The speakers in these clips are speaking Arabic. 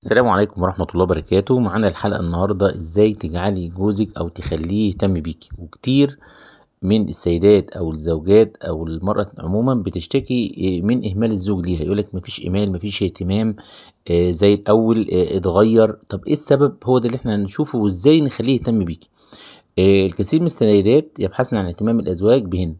السلام عليكم ورحمة الله وبركاته. معانا الحلقة النهاردة ازاي تجعلي جوزك او تخليه يهتم بيكي. وكتير من السيدات او الزوجات او المرأة عموما بتشتكي من اهمال الزوج ليها، يقولك مفيش ايمان، مفيش اهتمام زي الاول، اتغير. طب ايه السبب؟ هو ده اللي احنا هنشوفه وازاي نخليه يهتم بيكي. الكثير من السيدات يبحثن عن اهتمام الازواج بهن،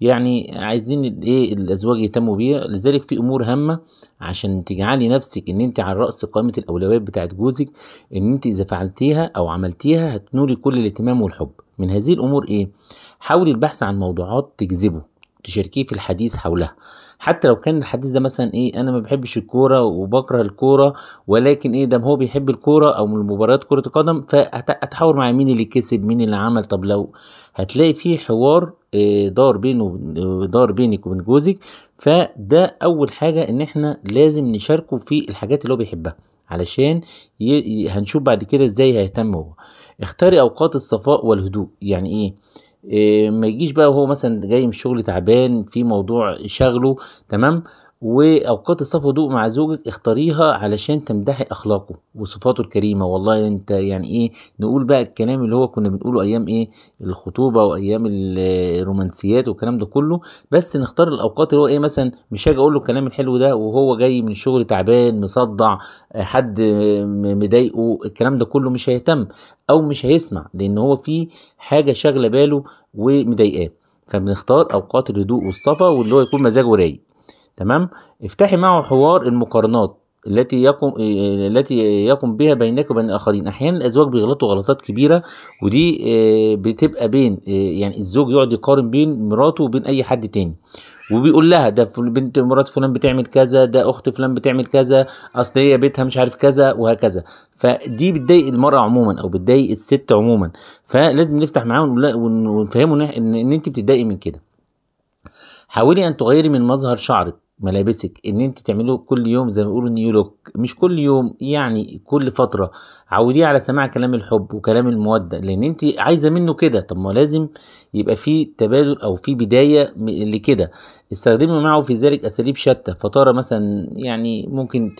يعني عايزين ايه الازواج يهتموا بيها. لذلك في امور هامه عشان تجعلي نفسك ان انت على راس قائمه الاولويات بتاعت جوزك، ان انت اذا فعلتيها او عملتيها هتنولي كل الاهتمام والحب. من هذه الامور ايه؟ حاولي البحث عن موضوعات تجذبه، تشاركيه في الحديث حولها. حتى لو كان الحديث ده مثلا ايه، انا ما بحبش الكوره وبكره الكوره، ولكن ايه، ده هو بيحب الكوره او من المباريات كره القدم، فهتحاور مع مين اللي كسب مين اللي عمل. طب لو هتلاقي فيه حوار دار بينك وبين جوزك، فده اول حاجه ان احنا لازم نشاركه في الحاجات اللي هو بيحبها، علشان هنشوف بعد كده ازاي هيهتم هو. اختاري اوقات الصفاء والهدوء. يعني ايه؟ ما يجيش بقى وهو مثلا جاي من الشغل تعبان في موضوع شغله، تمام، واوقات الصفا والهدوء مع زوجك اختاريها علشان تمدحي اخلاقه وصفاته الكريمه. والله انت يعني ايه، نقول بقى الكلام اللي هو كنا بنقوله ايام ايه، الخطوبه وايام الرومانسيات والكلام ده كله. بس نختار الاوقات اللي هو ايه، مثلا مش هاجي اقول له الكلام الحلو ده وهو جاي من الشغل تعبان مصدع، حد مضايقه، الكلام ده كله مش هيهتم او مش هيسمع، لان هو في حاجه شاغله باله ومضايقاه. فبنختار اوقات الهدوء والصفا واللي هو يكون مزاجه رايق، تمام. افتحي معه حوار المقارنات التي يقوم بها بينك وبين الاخرين. احيانا الازواج بيغلطوا غلطات كبيره، ودي بتبقى بين يعني الزوج يقعد يقارن بين مراته وبين اي حد تاني، وبيقول لها ده بنت مرات فلان بتعمل كذا، ده اخت فلان بتعمل كذا، اصل هي بيتها مش عارف كذا وهكذا. فدي بتضايق المرأة عموما او بتضايق الست عموما. فلازم نفتح معاهم ونفهمه ان انت بتتضايقي من كده. حاولي ان تغيري من مظهر شعرك، ملابسك، ان انت تعمله كل يوم زي ما بيقولوا نيو لوك، مش كل يوم، يعني كل فتره. عوديه على سماع كلام الحب وكلام الموده، لان انت عايزه منه كده. طب ما لازم يبقى في تبادل او في بدايه لكده. استخدمي معه في ذلك اساليب شتى، فتره مثلا يعني ممكن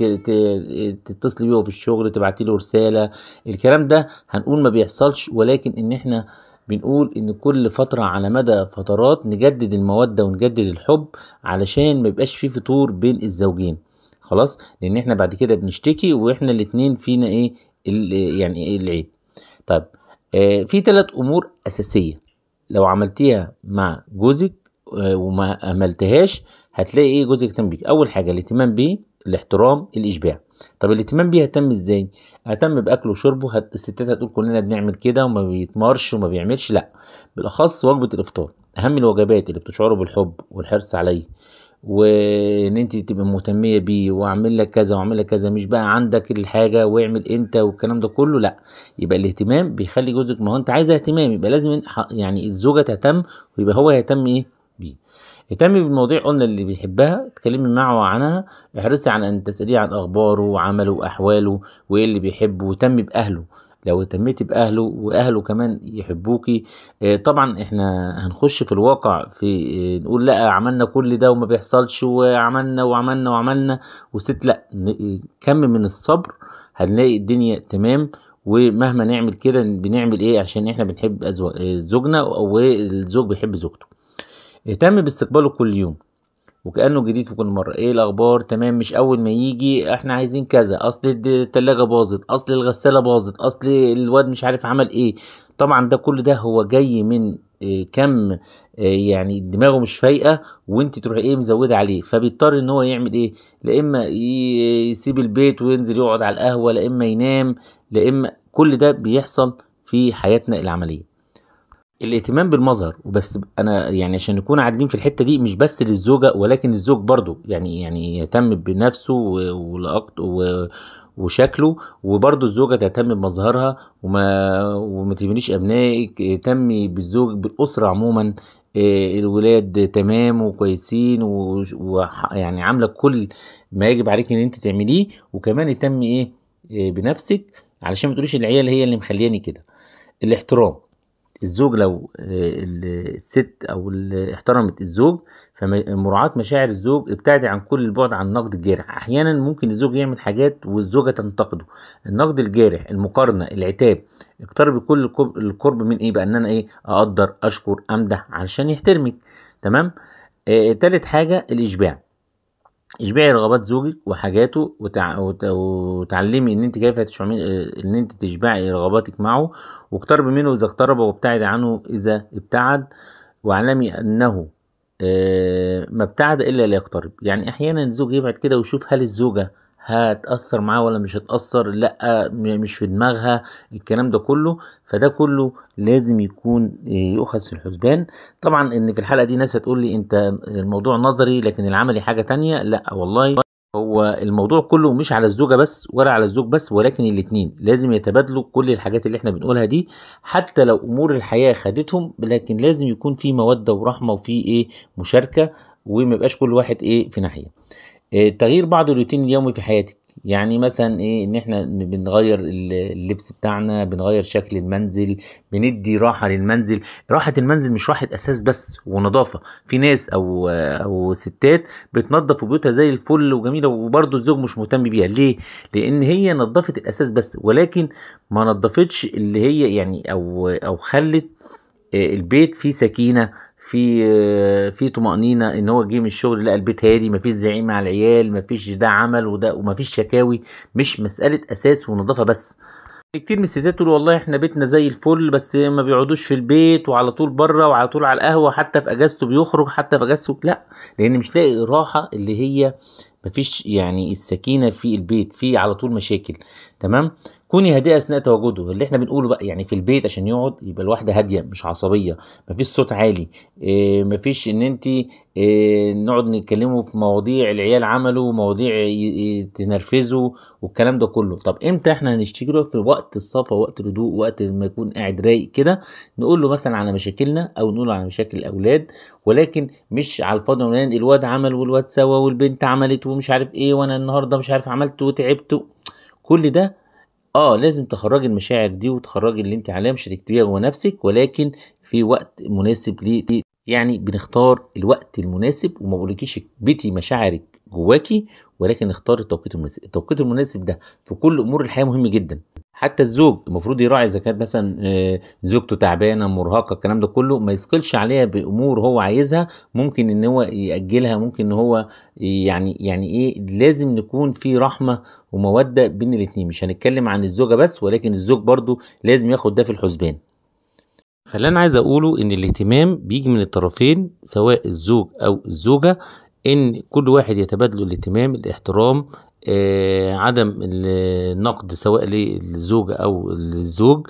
تتصلي بيه في الشغل، تبعتي له رساله. الكلام ده هنقول ما بيحصلش، ولكن ان احنا بنقول ان كل فترة على مدى فترات نجدد المودة ونجدد الحب، علشان ما يبقاش في فتور بين الزوجين. خلاص، لان احنا بعد كده بنشتكي واحنا الاتنين فينا ايه يعني ايه العيب. طيب، في 3 امور اساسية لو عملتيها مع جوزك وما عملتهاش هتلاقي ايه جوزك يهتم بيك. اول حاجة الاهتمام بيه، الاحترام، الاشباع. طب الاهتمام بيه هتم ازاي؟ اهتم باكله وشربه. الستات هتقول كلنا بنعمل كده وما بيتمرش وما بيعملش، لا، بالاخص وجبة الافطار اهم الوجبات اللي بتشعروا بالحب والحرص عليه، وان انت تبقى مهتميه بيه، واعمل لك كذا واعمل لك كذا، مش بقى عندك الحاجه واعمل انت والكلام ده كله، لا. يبقى الاهتمام بيخلي جوزك، ما هو انت عايزه اهتمام، يبقى لازم يعني الزوجه تهتم، ويبقى هو يهتم ايه بيه. اهتمي بالمواضيع قلنا اللي بيحبها، اتكلمي معه عنها. احرصي على ان تسأليه عن اخباره وعمله واحواله وايه اللي بيحبه، واهتمي باهله. لو اهتميتي باهله واهله كمان يحبوكي، طبعا احنا هنخش في الواقع في نقول لا عملنا كل ده وما بيحصلش، وعملنا وعملنا وعملنا وست، لا، كم من الصبر هنلاقي الدنيا تمام. ومهما نعمل كده بنعمل ايه عشان احنا بنحب زوجنا والزوج بيحب زوجته. اهتم باستقباله كل يوم وكأنه جديد في كل مرة. ايه الاخبار؟ تمام. مش اول ما يجي احنا عايزين كذا، اصل التلاجة باظت، اصل الغسالة باظت، اصل الواد مش عارف عمل ايه. طبعا ده كل ده هو جاي من كم يعني دماغه مش فايقة، وانت تروحي ايه مزودة عليه، فبيضطر ان هو يعمل ايه، لا اما يسيب البيت وينزل يقعد على القهوة، لا اما ينام، لا اما كل ده بيحصل في حياتنا العملية. الاهتمام بالمظهر وبس. انا يعني عشان نكون عادلين في الحته دي، مش بس للزوجه ولكن الزوج برضو يعني يهتم بنفسه وشكله، وبرضو الزوجه تهتم بمظهرها. وما تهمليش ابنائك، اهتمي بالزوج بالاسره عموما. الولاد تمام وكويسين ويعني عامله كل ما يجب عليك ان انت تعمليه، وكمان اهتمي ايه بنفسك، علشان ما تقوليش العيال هي اللي مخلياني كده. الاحترام. الزوج لو الست او احترمت الزوج، فمراعاة مشاعر الزوج ابتعد عن كل البعد عن النقد الجارح. احيانا ممكن الزوج يعمل حاجات والزوجة تنتقده. النقد الجارح، المقارنة، العتاب. اقترب كل القرب من ايه بقى؟ ان انا ايه، اقدر، اشكر، امدح علشان يحترمك. تمام. تالت حاجة الاشباع. اشبعي رغبات زوجك وحاجاته وتعلمي ان انت كيف تشعمي ان انت تشبعي رغباتك معه، واقتربي منه اذا اقترب وابتعد عنه اذا ابتعد. واعلمي انه ما ابتعد الا ليقترب. يعني احيانا الزوج يبعد كده ويشوف هل الزوجة هتأثر معاه ولا مش هتأثر، لا مش في دماغها الكلام ده كله. فده كله لازم يكون يؤخذ في الحسبان. طبعا ان في الحلقة دي ناس هتقول لي انت الموضوع نظري لكن العملي حاجة تانية. لا والله، هو الموضوع كله مش على الزوجة بس ولا على الزوج بس، ولكن الاتنين لازم يتبادلوا كل الحاجات اللي احنا بنقولها دي. حتى لو امور الحياة خدتهم، لكن لازم يكون في مودة ورحمة وفي ايه، مشاركة، وما يبقاش كل واحد ايه في ناحية. تغيير بعض الروتين اليومي في حياتك. يعني مثلا ايه، ان احنا بنغير اللبس بتاعنا، بنغير شكل المنزل، بندي راحة للمنزل. راحة المنزل مش راحة اساس بس ونظافة. في ناس او ستات بتنظف بيوتها زي الفل وجميلة، وبرضه الزوج مش مهتم بيها. ليه؟ لان هي نظفت الاساس بس، ولكن ما نظفتش اللي هي يعني او خلت البيت فيه سكينة، في طمأنينة، ان هو جه من الشغل لقى البيت هادي، مفيش زعيق مع العيال، مفيش ده عمل وده، ومفيش شكاوي. مش مسألة اساس ونظافة بس. كتير من الستات تقول والله احنا بيتنا زي الفل، بس ما بيقعدوش في البيت وعلى طول بره وعلى طول على القهوة، حتى في اجازته بيخرج، حتى في اجازته لا، لان مش لاقي راحة اللي هي مفيش يعني السكينة في البيت، في على طول مشاكل. تمام. كوني هادئة أثناء تواجده، اللي احنا بنقوله بقى يعني في البيت عشان يقعد يبقى الواحدة هادية مش عصبية. مفيش صوت عالي. مفيش ان انت نقعد نتكلموا في مواضيع العيال عملوا مواضيع تنرفزوا والكلام ده كله. طب امتى احنا هنشتكي له؟ في وقت الصفا، وقت الهدوء، وقت ما يكون قاعد رايق كده، نقول له مثلا على مشاكلنا او نقول له على مشاكل الاولاد، ولكن مش على الفاضي والمليان. الواد عمل والواد سوى والبنت عملت ومش عارف ايه، وانا النهارده مش عارف عملت وتعبت. كل ده لازم تخرجي المشاعر دي وتخرجي اللي انت عليه، مش هتكتبيها جوه نفسك، ولكن في وقت مناسب ليه. يعني بنختار الوقت المناسب، وما بقولكيش اكبتي مشاعرك جواكي، ولكن اختار التوقيت المناسب. التوقيت المناسب ده في كل امور الحياه مهم جدا. حتى الزوج المفروض يراعي اذا كانت مثلا زوجته تعبانه مرهقه، الكلام ده كله ما يثقلش عليها بامور هو عايزها. ممكن ان هو ياجلها، ممكن ان هو يعني ايه، لازم نكون في رحمه وموده بين الاتنين. مش هنتكلم عن الزوجه بس، ولكن الزوج برضو لازم ياخد ده في الحسبان. فاللي انا عايز اقوله ان الاهتمام بيجي من الطرفين، سواء الزوج او الزوجة. ان كل واحد يتبادلوا الاهتمام، الاحترام، عدم النقد سواء للزوجة او للزوج.